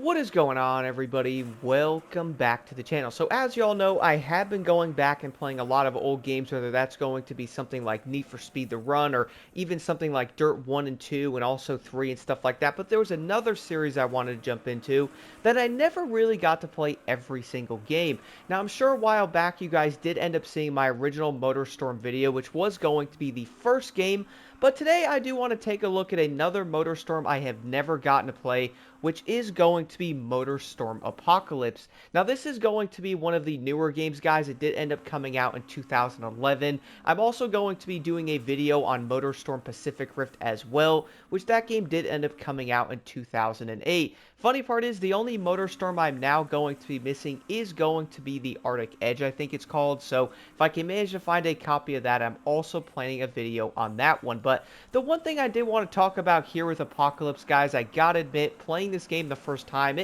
What is going on, everybody? Welcome back to the channel. So as y'all know, I have been going back and playing a lot of old games, whether that's going to be something like Need for Speed The Run or even something like Dirt 1 and 2 and also 3 and stuff like that. But there was another series I wanted to jump into that I never really got to play every single game. Now, I'm sure a while back you guys did end up seeing my original Motorstorm video, which was going to be the first game. But today I do want to take a look at another Motorstorm I have never gotten to play, which is going to be Motorstorm Apocalypse. Now, this is going to be one of the newer games, guys. It did end up coming out in 2011. I'm also going to be doing a video on Motorstorm Pacific Rift as well, which that game did end up coming out in 2008. Funny part is, the only Motorstorm I'm now going to be missing is going to be the Arctic Edge, I think it's called. So if I can manage to find a copy of that, I'm also planning a video on that one. But the one thing I did want to talk about here with Apocalypse, guys, I gotta admit, playing this game the first time,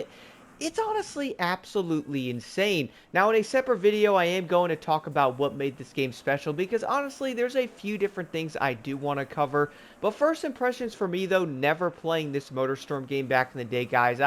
it's honestly absolutely insane. Now, in a separate video, I am going to talk about what made this game special, because honestly, there's a few different things I do want to cover. But first impressions for me, though, never playing this Motorstorm game back in the day, guys,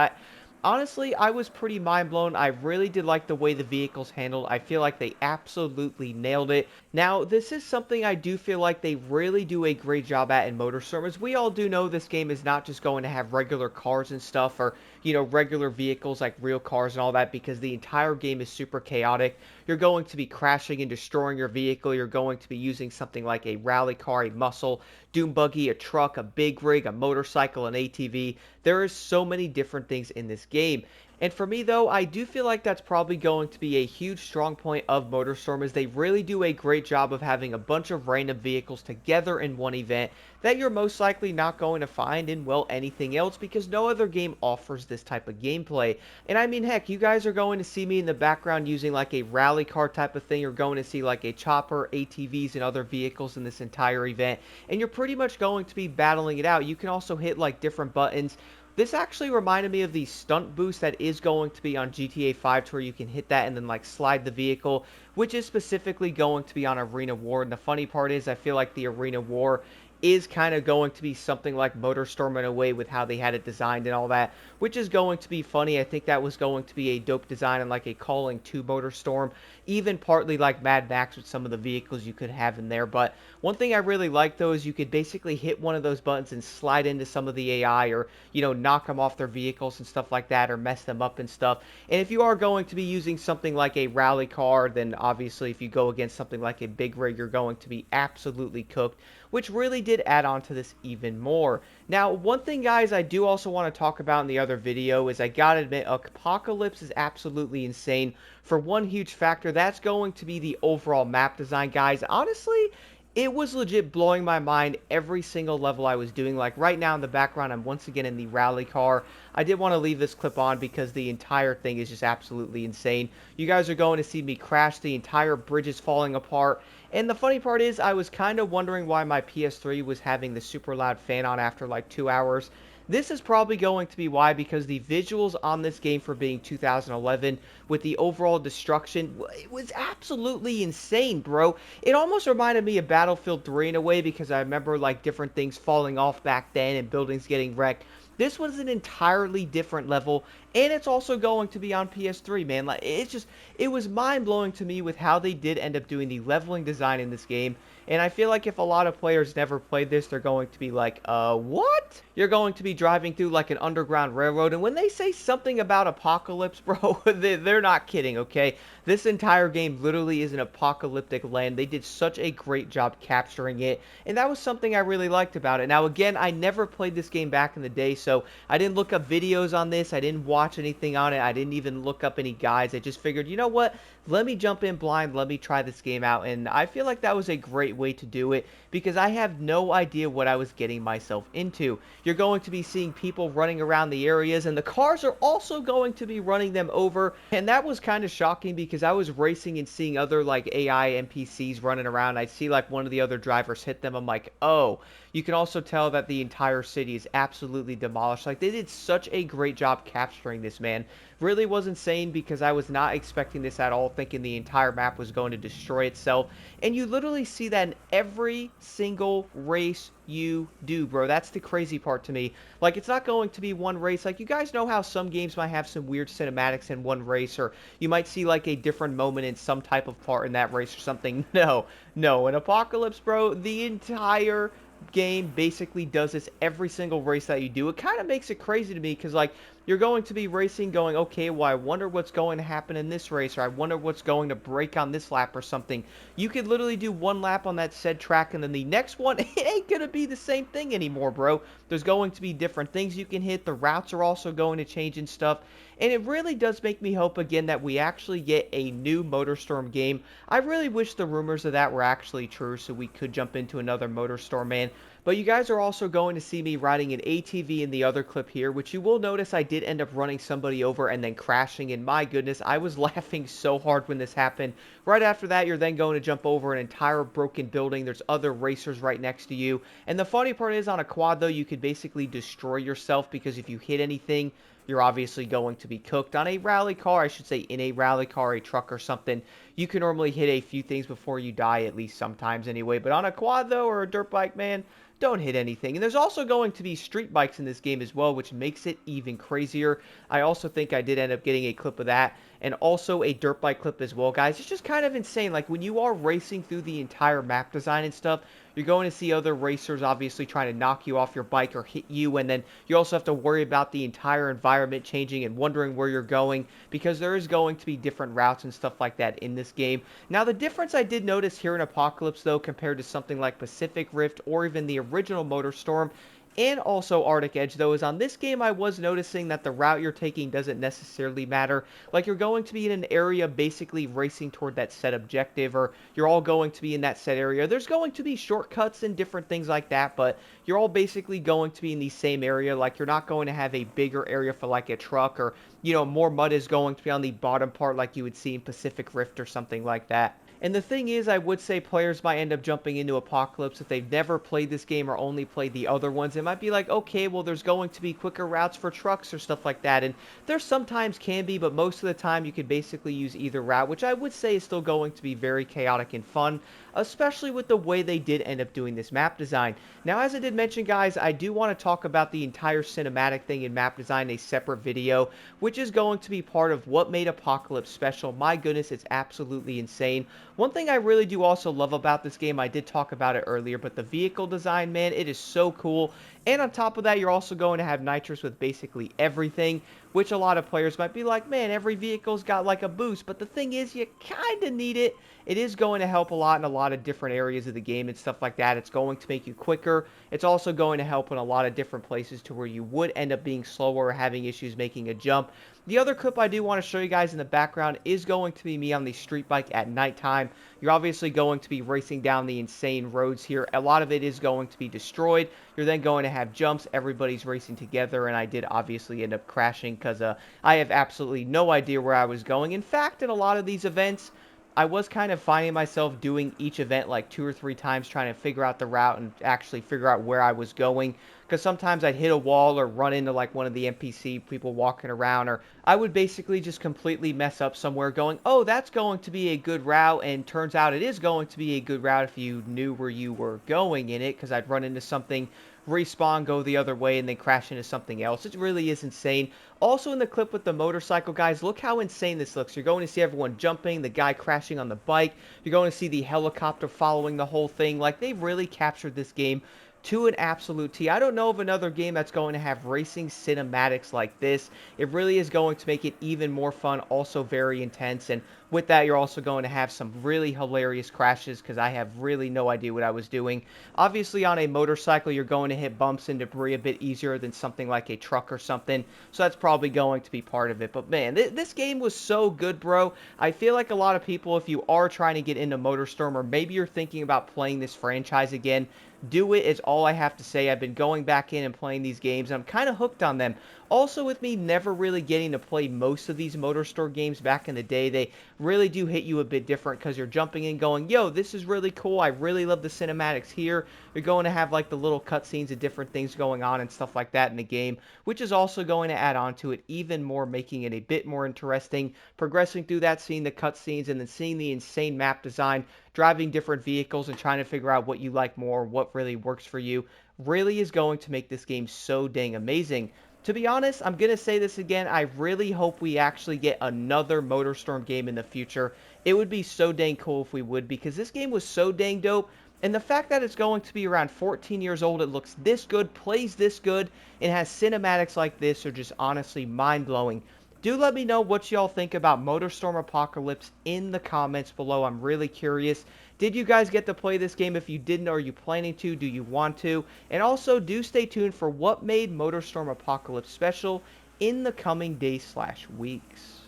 honestly, I was pretty mind blown. I really did like the way the vehicles handled. I feel like they absolutely nailed it. Now, this is something I do feel like they really do a great job at in Motorstorm. As we all do know, this game is not just going to have regular cars and stuff, or, regular vehicles like real cars and all that, because the entire game is super chaotic. You're going to be crashing and destroying your vehicle. You're going to be using something like a rally car, a muscle, dune buggy, a truck, a big rig, a motorcycle, an ATV. There is so many different things in this game. And for me, though, I do feel like that's probably going to be a huge strong point of Motorstorm, is they really do a great job of having a bunch of random vehicles together in one event that you're most likely not going to find in, well, anything else, because no other game offers this type of gameplay. And I mean, heck, you guys are going to see me in the background using like a rally car type of thing. You're going to see like a chopper, ATVs, and other vehicles in this entire event, and you're pretty much going to be battling it out. You can also hit like different buttons. This actually reminded me of the stunt boost that is going to be on GTA 5, to where you can hit that and then like slide the vehicle, which is specifically going to be on Arena War. And the funny part is, I feel like the Arena War is kind of going to be something like Motorstorm in a way, with how they had it designed and all that, which is going to be funny. I think that was going to be a dope design and like a calling to Motorstorm, even partly like Mad Max with some of the vehicles you could have in there. But one thing I really like, though, is you could basically hit one of those buttons and slide into some of the AI, or, knock them off their vehicles and stuff like that, or mess them up and stuff. And if you are going to be using something like a rally car, then obviously if you go against something like a big rig, you're going to be absolutely cooked, which really did add on to this even more. Now, one thing, guys, I do also want to talk about in the other video is, I gotta admit, Apocalypse is absolutely insane for one huge factor. That's going to be the overall map design, guys. Honestly, it was legit blowing my mind every single level I was doing. Like right now in the background, I'm once again in the rally car. I did want to leave this clip on because the entire thing is just absolutely insane. You guys are going to see me crash. The entire bridge is falling apart. And the funny part is, I was kind of wondering why my PS3 was having the super loud fan on after like 2 hours. This is probably going to be why, because the visuals on this game, for being 2011, with the overall destruction, it was absolutely insane, bro. It almost reminded me of Battlefield 3 in a way, because I remember like different things falling off back then and buildings getting wrecked. This was an entirely different level, and it's also going to be on PS3, man. Like, it was mind-blowing to me with how they did end up doing the leveling design in this game. And I feel like if a lot of players never played this, they're going to be like, what? You're going to be driving through like an underground railroad, and when they say something about apocalypse, bro, they're not kidding, okay? This entire game literally is an apocalyptic land. They did such a great job capturing it, and that was something I really liked about it. Now, again, I never played this game back in the day, so I didn't look up videos on this. I didn't watch anything on it. I didn't even look up any guides. I just figured, you know what? Let me jump in blind. Let me try this game out, and I feel like that was a great way to do it, because I have no idea what I was getting myself into. You're going to be seeing people running around the areas, and the cars are also going to be running them over, and that was kind of shocking, because I was racing and seeing other like AI NPCs running around. I see like one of the other drivers hit them. I'm like, oh. You can also tell that the entire city is absolutely demolished. Like, they did such a great job capturing this, man. Really was insane, because I was not expecting this at all, thinking the entire map was going to destroy itself. And you literally see that in every single race you do, bro. That's the crazy part to me. Like, it's not going to be one race. Like, you guys know how some games might have some weird cinematics in one race, or you might see, like, a different moment in some type of part in that race or something. No, no. In Apocalypse, bro, the entire game basically does this every single race that you do. It kind of makes it crazy to me because, like, you're going to be racing going, okay, well, I wonder what's going to happen in this race, or I wonder what's going to break on this lap or something. You could literally do one lap on that said track, and then the next one, it ain't going to be the same thing anymore, bro. There's going to be different things you can hit. The routes are also going to change and stuff. And it really does make me hope again that we actually get a new Motorstorm game. I really wish the rumors of that were actually true so we could jump into another Motorstorm, man. But you guys are also going to see me riding an ATV in the other clip here, which you will notice I did end up running somebody over and then crashing, and my goodness, I was laughing so hard when this happened. Right after that, you're then going to jump over an entire broken building. There's other racers right next to you. And the funny part is, on a quad, though, you could basically destroy yourself because if you hit anything, you're obviously going to be cooked. On a rally car, I should say in a rally car, a truck or something, you can normally hit a few things before you die, at least sometimes anyway. But on a quad, though, or a dirt bike, man, don't hit anything. And there's also going to be street bikes in this game as well, which makes it even crazier. I also think I did end up getting a clip of that, and also a dirt bike clip as well, guys. It's just kind of insane. Like, when you are racing through the entire map design and stuff, you're going to see other racers obviously trying to knock you off your bike or hit you, and then you also have to worry about the entire environment changing and wondering where you're going, because there is going to be different routes and stuff like that in this game. Now, the difference I did notice here in Apocalypse, though, compared to something like Pacific Rift or even the original Motorstorm, and also Arctic Edge, though, is on this game I was noticing that the route you're taking doesn't necessarily matter. Like, you're going to be in an area basically racing toward that set objective, or you're all going to be in that set area. There's going to be shortcuts and different things like that, but you're all basically going to be in the same area. Like, you're not going to have a bigger area for, like, a truck, or, you know, more mud is going to be on the bottom part like you would see in Pacific Rift or something like that. And the thing is, I would say players might end up jumping into Apocalypse if they've never played this game or only played the other ones. It might be like, okay, well, there's going to be quicker routes for trucks or stuff like that. And there sometimes can be, but most of the time you could basically use either route, which I would say is still going to be very chaotic and fun, especially with the way they did end up doing this map design. Now, as I did mention, guys, I do want to talk about the entire cinematic thing in map design in a separate video, which is going to be part of what made Apocalypse special. My goodness, it's absolutely insane. One thing I really do also love about this game, I did talk about it earlier, but the vehicle design, man, it is so cool. And on top of that, you're also going to have nitrous with basically everything, which a lot of players might be like, man, every vehicle's got like a boost. But the thing is, you kind of need it. It is going to help a lot in a lot of different areas of the game and stuff like that. It's going to make you quicker. It's also going to help in a lot of different places to where you would end up being slower or having issues making a jump. The other clip I do want to show you guys in the background is going to be me on the street bike at nighttime. You're obviously going to be racing down the insane roads here. A lot of it is going to be destroyed. You're then going to have jumps. Everybody's racing together, and I did obviously end up crashing because I have absolutely no idea where I was going. In fact, in a lot of these events, I was kind of finding myself doing each event like 2 or 3 times trying to figure out the route and actually figure out where I was going. Because sometimes I'd hit a wall or run into like one of the NPC people walking around, or I would basically just completely mess up somewhere going, oh, that's going to be a good route, and turns out it is going to be a good route if you knew where you were going in it, because I'd run into something, respawn, go the other way, and then crash into something else. It really is insane. Also in the clip with the motorcycle, guys, look how insane this looks. You're going to see everyone jumping, the guy crashing on the bike. You're going to see the helicopter following the whole thing. Like, they've really captured this game to an absolute T. I don't know of another game that's going to have racing cinematics like this. It really is going to make it even more fun, also very intense, and with that, you're also going to have some really hilarious crashes because I have really no idea what I was doing. Obviously, on a motorcycle, you're going to hit bumps and debris a bit easier than something like a truck or something, so that's probably going to be part of it. But man, this game was so good, bro. I feel like a lot of people, if you are trying to get into Motorstorm, or maybe you're thinking about playing this franchise again, do it is all I have to say. I've been going back in and playing these games, and I'm kind of hooked on them. Also, with me never really getting to play most of these Motorstorm games back in the day, they really do hit you a bit different because you're jumping in going, yo, this is really cool. I really love the cinematics here. You're going to have like the little cutscenes of different things going on and stuff like that in the game, which is also going to add on to it even more, making it a bit more interesting. Progressing through that, seeing the cutscenes, and then seeing the insane map design driving different vehicles and trying to figure out what you like more, what really works for you, really is going to make this game so dang amazing. To be honest, I'm going to say this again, I really hope we actually get another Motorstorm game in the future. It would be so dang cool if we would, because this game was so dang dope. And the fact that it's going to be around 14 years old, it looks this good, plays this good, and has cinematics like this are just honestly mind-blowing. Do let me know what y'all think about Motorstorm Apocalypse in the comments below. I'm really curious. Did you guys get to play this game? If you didn't, are you planning to? Do you want to? And also, do stay tuned for what made Motorstorm Apocalypse special in the coming days/weeks.